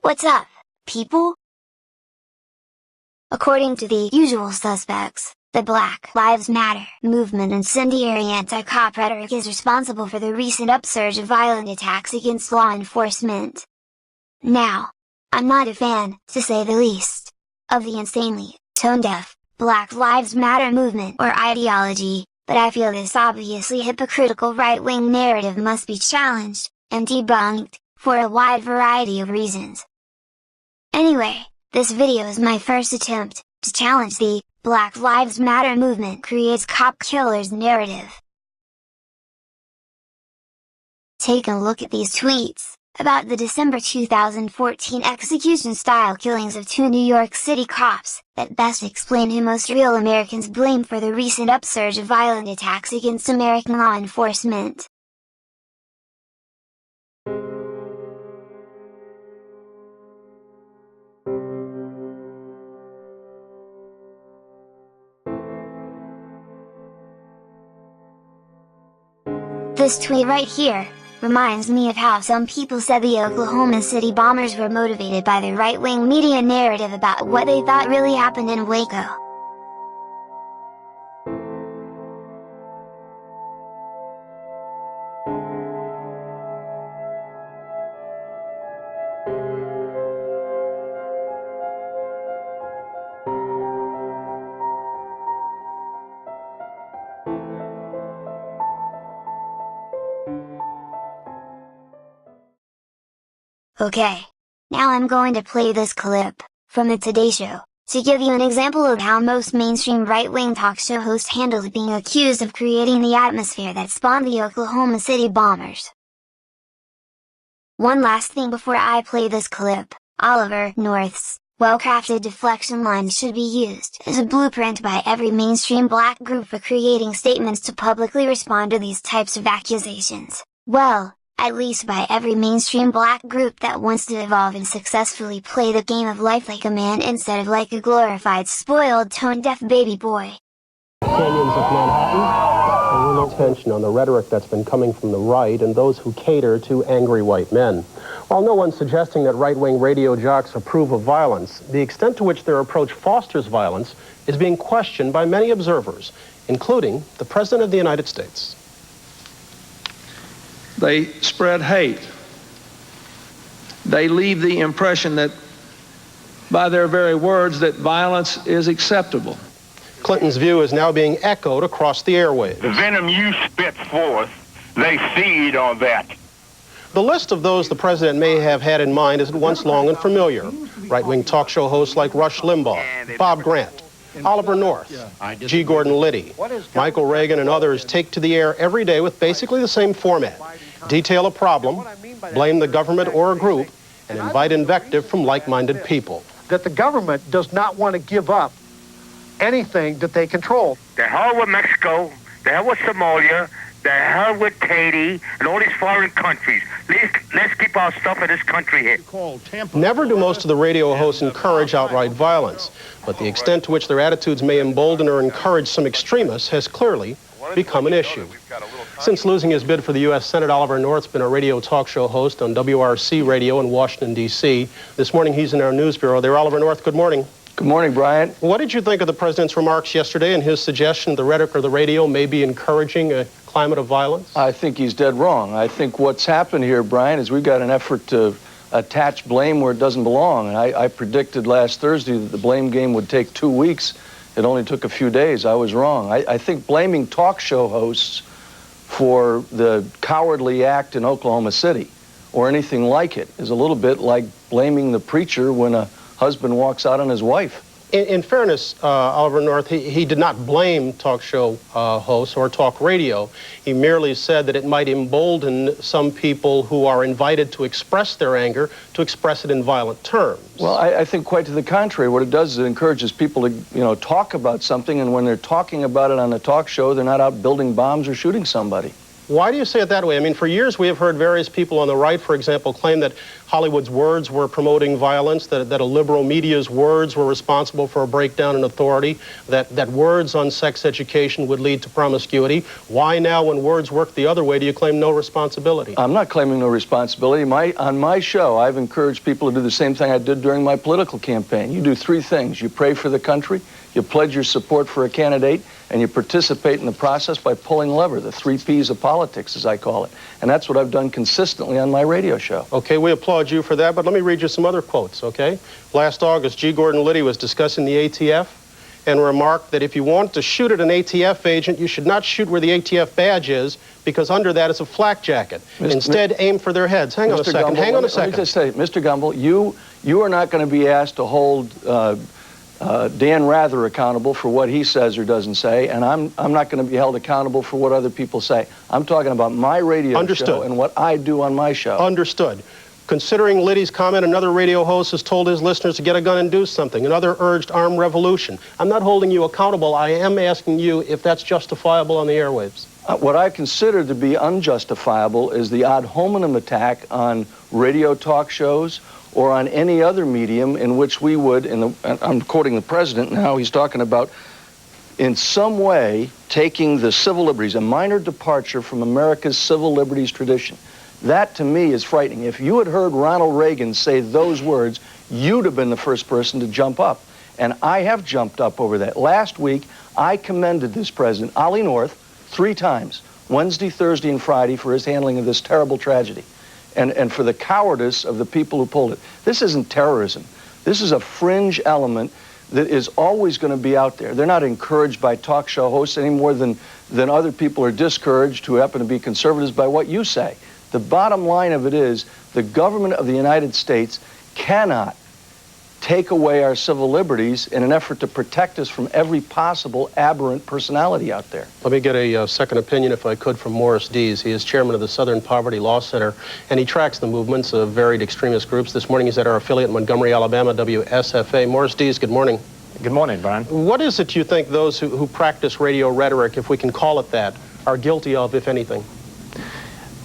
What's up, people? According to the usual suspects, the Black Lives Matter movement incendiary anti-cop rhetoric is responsible for the recent upsurge of violent attacks against law enforcement. Now, I'm not a fan, to say the least, of the insanely tone-deaf Black Lives Matter movement or ideology, but I feel this obviously hypocritical right-wing narrative must be challenged, and debunked, for a wide variety of reasons. Anyway, this video is my first attempt to challenge the Black Lives Matter movement creates cop killers narrative. Take a look at these tweets about the December 2014 execution-style killings of 2 New York City cops that best explain who most real Americans blame for the recent upsurge of violent attacks against American law enforcement. This tweet right here reminds me of how some people said the Oklahoma City bombers were motivated by the right-wing media narrative about what they thought really happened in Waco. Okay, now I'm going to play this clip from the Today Show to give you an example of how most mainstream right-wing talk show hosts handled being accused of creating the atmosphere that spawned the Oklahoma City bombers. One last thing before I play this clip, Oliver North's well-crafted deflection lines should be used as a blueprint by every mainstream black group for creating statements to publicly respond to these types of accusations. Well, at least by every mainstream black group that wants to evolve and successfully play the game of life like a man instead of like a glorified spoiled tone-deaf baby boy. Canyons of Manhattan, a little attention on the rhetoric that's been coming from the right and those who cater to angry white men. While no one's suggesting that right-wing radio jocks approve of violence, the extent to which their approach fosters violence is being questioned by many observers, including the President of the United States. They spread hate. They leave the impression that, by their very words, that violence is acceptable. Clinton's view is now being echoed across the airwaves. The venom you spit forth, they feed on that. The list of those the president may have had in mind is at once long and familiar. Right-wing talk show hosts like Rush Limbaugh, Bob Grant, Oliver North, G. Gordon Liddy, Michael Reagan, and others take to the air every day with basically the same format. Detail a problem, blame the government or a group, and invite invective from like-minded people. That the government does not want to give up anything that they control. The hell with Mexico, the hell with Somalia, the hell with Haiti, and all these foreign countries. Let's keep our stuff in this country here. Never do most of the radio hosts encourage outright violence, but the extent to which their attitudes may embolden or encourage some extremists has clearly become an issue. Since losing his bid for the U.S. Senate, Oliver North's been a radio talk show host on WRC Radio in Washington, D.C. This morning, he's in our news bureau there. Oliver North, good morning. Good morning, Brian. What did you think of the president's remarks yesterday and his suggestion the rhetoric of the radio may be encouraging a climate of violence? I think he's dead wrong. I think what's happened here, Brian, is we've got an effort to attach blame where it doesn't belong. And I predicted last Thursday that the blame game would take 2 weeks. It only took a few days. I was wrong. I think blaming talk show hosts for the cowardly act in Oklahoma City or anything like it is a little bit like blaming the preacher when a husband walks out on his wife. In fairness, Oliver North, he did not blame talk show hosts or talk radio. He merely said that it might embolden some people who are invited to express their anger to express it in violent terms. Well, I think quite to the contrary. What it does is it encourages people to, talk about something, and when they're talking about it on a talk show, they're not out building bombs or shooting somebody. Why do you say it that way? I mean, for years we have heard various people on the right, for example, claim that Hollywood's words were promoting violence, that a liberal media's words were responsible for a breakdown in authority, that words on sex education would lead to promiscuity. Why now, when words work the other way, do you claim no responsibility? I'm not claiming no responsibility. On my show, I've encouraged people to do the same thing I did during my political campaign. You do three things. You pray for the country, you pledge your support for a candidate, and you participate in the process by pulling lever, the 3 Ps of politics, as I call it. And that's what I've done consistently on my radio show. Okay, we applaud you for that, but let me read you some other quotes, okay? Last August, G. Gordon Liddy was discussing the ATF and remarked that if you want to shoot at an ATF agent, you should not shoot where the ATF badge is, because under that is a flak jacket. Instead, aim for their heads. Hang on a second. Hang on a second. Let me just say, Mr. Gumbel, you are not going to be asked to hold Dan Rather accountable for what he says or doesn't say, and I'm not going to be held accountable for what other people say. I'm talking about my radio show and what I do on my show. Understood. Considering Liddy's comment, another radio host has told his listeners to get a gun and do something. Another urged armed revolution. I'm not holding you accountable. I am asking you if that's justifiable on the airwaves. What I consider to be unjustifiable is the ad hominem attack on radio talk shows or on any other medium in which we would, and I'm quoting the president now, he's talking about in some way taking the civil liberties, a minor departure from America's civil liberties tradition. That, to me, is frightening. If you had heard Ronald Reagan say those words, you'd have been the first person to jump up. And I have jumped up over that. Last week, I commended this president, Ollie North, 3 times, Wednesday, Thursday, and Friday, for his handling of this terrible tragedy. And for the cowardice of the people who pulled it. This isn't terrorism. This is a fringe element that is always going to be out there. They're not encouraged by talk show hosts any more than other people are discouraged who happen to be conservatives by what you say. The bottom line of it is the government of the United States cannot take away our civil liberties in an effort to protect us from every possible aberrant personality out there. Let me get a second opinion, if I could, from Morris Dees. He is chairman of the Southern Poverty Law Center, and he tracks the movements of varied extremist groups. This morning he's at our affiliate in Montgomery, Alabama, WSFA. Morris Dees, good morning. Good morning, Brian. What is it you think those who practice radio rhetoric, if we can call it that, are guilty of, if anything?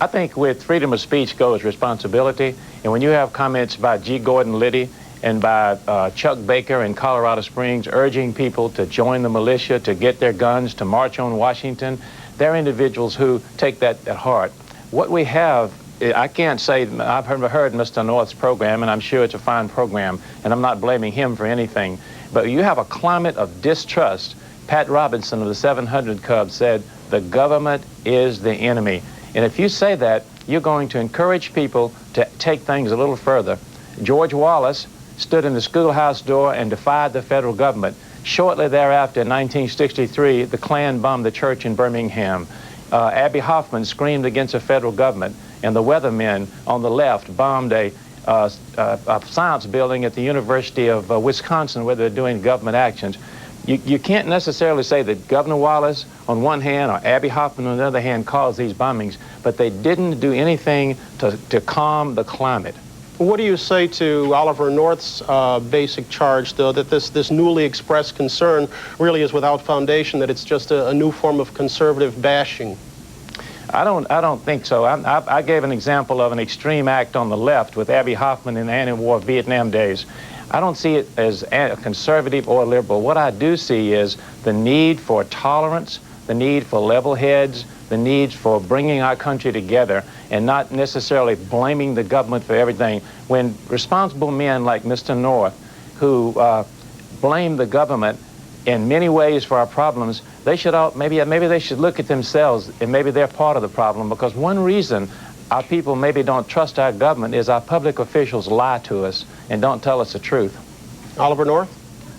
I think with freedom of speech goes responsibility, and when you have comments by G. Gordon Liddy and by Chuck Baker in Colorado Springs urging people to join the militia, to get their guns, to march on Washington, they're individuals who take that at heart. What we have, I can't say, I've heard Mr. North's program, and I'm sure it's a fine program, and I'm not blaming him for anything, but you have a climate of distrust. Pat Robinson of the 700 Club said, the government is the enemy. And if you say that, you're going to encourage people to take things a little further. George Wallace stood in the schoolhouse door and defied the federal government. Shortly thereafter, in 1963, the Klan bombed the church in Birmingham. Abby Hoffman screamed against the federal government, and the weathermen on the left bombed a science building at the University of Wisconsin where they're doing government actions. You can't necessarily say that Governor Wallace on one hand or Abby Hoffman on the other hand caused these bombings, but they didn't do anything to calm the climate. What do you say to Oliver North's basic charge, though, that this newly expressed concern really is without foundation, that it's just a new form of conservative bashing? I don't think so. I gave an example of an extreme act on the left with Abby Hoffman in the anti-war Vietnam days. I don't see it as a conservative or liberal. What I do see is the need for tolerance, the need for level heads, the need for bringing our country together and not necessarily blaming the government for everything. When responsible men like Mr. North, who blame the government in many ways for our problems, they should maybe they should look at themselves, and maybe they're part of the problem, because one reason our people maybe don't trust our government is our public officials lie to us and don't tell us the truth. Oliver North?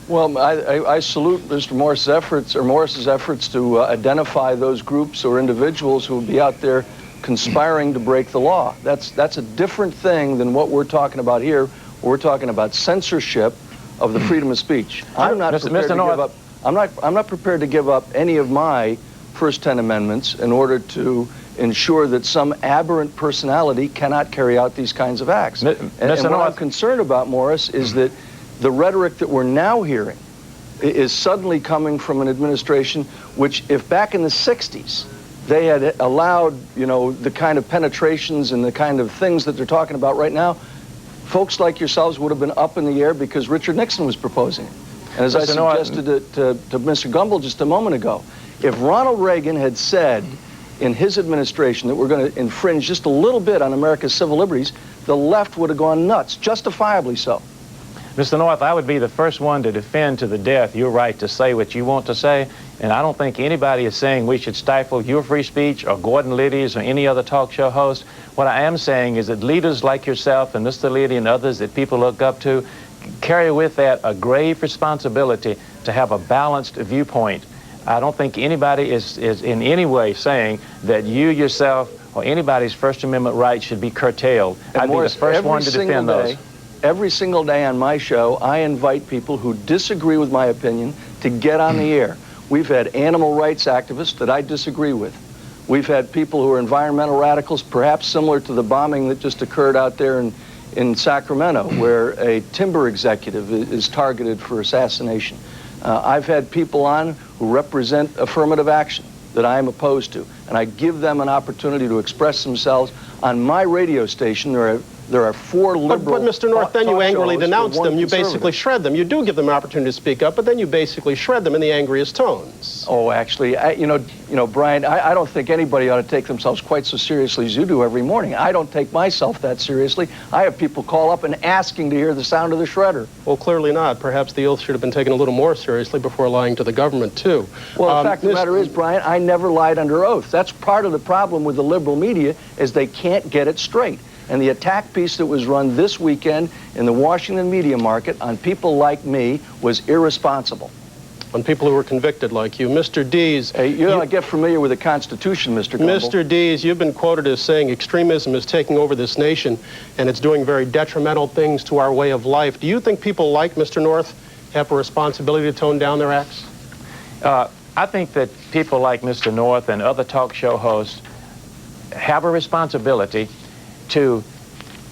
Well, I salute Mr. Morris's efforts to identify those groups or individuals who would be out there conspiring to break the law. That's a different thing than what we're talking about here. We're talking about censorship of the freedom of speech. I'm not prepared to give up. I'm not prepared to give up any of my first 10 amendments in order to ensure that some aberrant personality cannot carry out these kinds of acts. And what I'm concerned about, Morris, is that the rhetoric that we're now hearing is suddenly coming from an administration which, if back in the 60s they had allowed, you know, the kind of penetrations and the kind of things that they're talking about right now, folks like yourselves would have been up in the air because Richard Nixon was proposing it. And as I suggested to Mr. Gumbel just a moment ago, if Ronald Reagan had said in his administration that we're going to infringe just a little bit on America's civil liberties, the left would have gone nuts, justifiably so. Mr. North, I would be the first one to defend to the death your right to say what you want to say, and I don't think anybody is saying we should stifle your free speech or Gordon Liddy's or any other talk show host. What I am saying is that leaders like yourself and Mr. Liddy and others that people look up to carry with that a grave responsibility to have a balanced viewpoint. I don't think anybody is in any way saying that you yourself or anybody's First Amendment rights should be curtailed. I'd be the first one to defend those. Every single day on my show, I invite people who disagree with my opinion to get on the air. We've had animal rights activists that I disagree with. We've had people who are environmental radicals, perhaps similar to the bombing that just occurred out there in Sacramento, where a timber executive is targeted for assassination. I've had people on who represent affirmative action that I am opposed to, and I give them an opportunity to express themselves. On my radio station, there are 4 liberal... But Mr. North, then you angrily denounce them. You basically shred them. You do give them an opportunity to speak up, but then you basically shred them in the angriest tones. Oh, actually, you know, Brian, I don't think anybody ought to take themselves quite so seriously as you do every morning. I don't take myself that seriously. I have people call up and asking to hear the sound of the shredder. Well, clearly not. Perhaps the oath should have been taken a little more seriously before lying to the government, too. Well, the fact of the matter is, Brian, I never lied under oath. That's part of the problem with the liberal media, is they can't get it straight. And the attack piece that was run this weekend in the Washington media market on people like me was irresponsible. On people who were convicted like you. Mr. Dees... Hey, you ought to get familiar with the Constitution, Mr. Gumbel. Mr. Dees, you've been quoted as saying extremism is taking over this nation and it's doing very detrimental things to our way of life. Do you think people like Mr. North have a responsibility to tone down their acts? I think that people like Mr. North and other talk show hosts have a responsibility to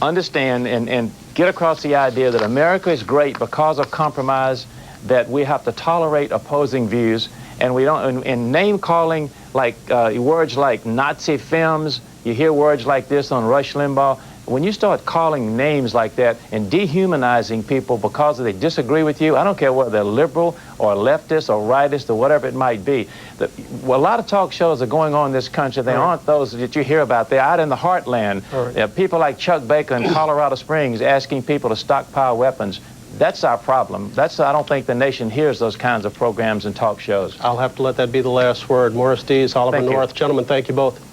understand and get across the idea that America is great because of compromise, that we have to tolerate opposing views, and we don't, and name calling, like words like Nazi films, you hear words like this on Rush Limbaugh. When you start calling names like that and dehumanizing people because they disagree with you, I don't care whether they're liberal or leftist or rightist or whatever it might be. A lot of talk shows are going on in this country. They aren't those that you hear about. They're out in the heartland. There are people like Chuck Baker in Colorado Springs asking people to stockpile weapons. That's our problem. I don't think the nation hears those kinds of programs and talk shows. I'll have to let that be the last word. Morris Dees, Oliver North. Gentlemen, thank you both.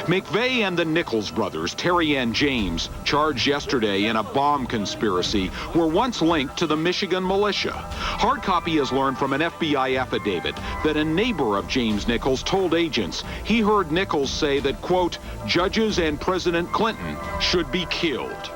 McVeigh and the Nichols brothers, Terry and James, charged yesterday in a bomb conspiracy, were once linked to the Michigan militia. Hard copy has learned from an FBI affidavit that a neighbor of James Nichols told agents he heard Nichols say that, quote, judges and President Clinton should be killed.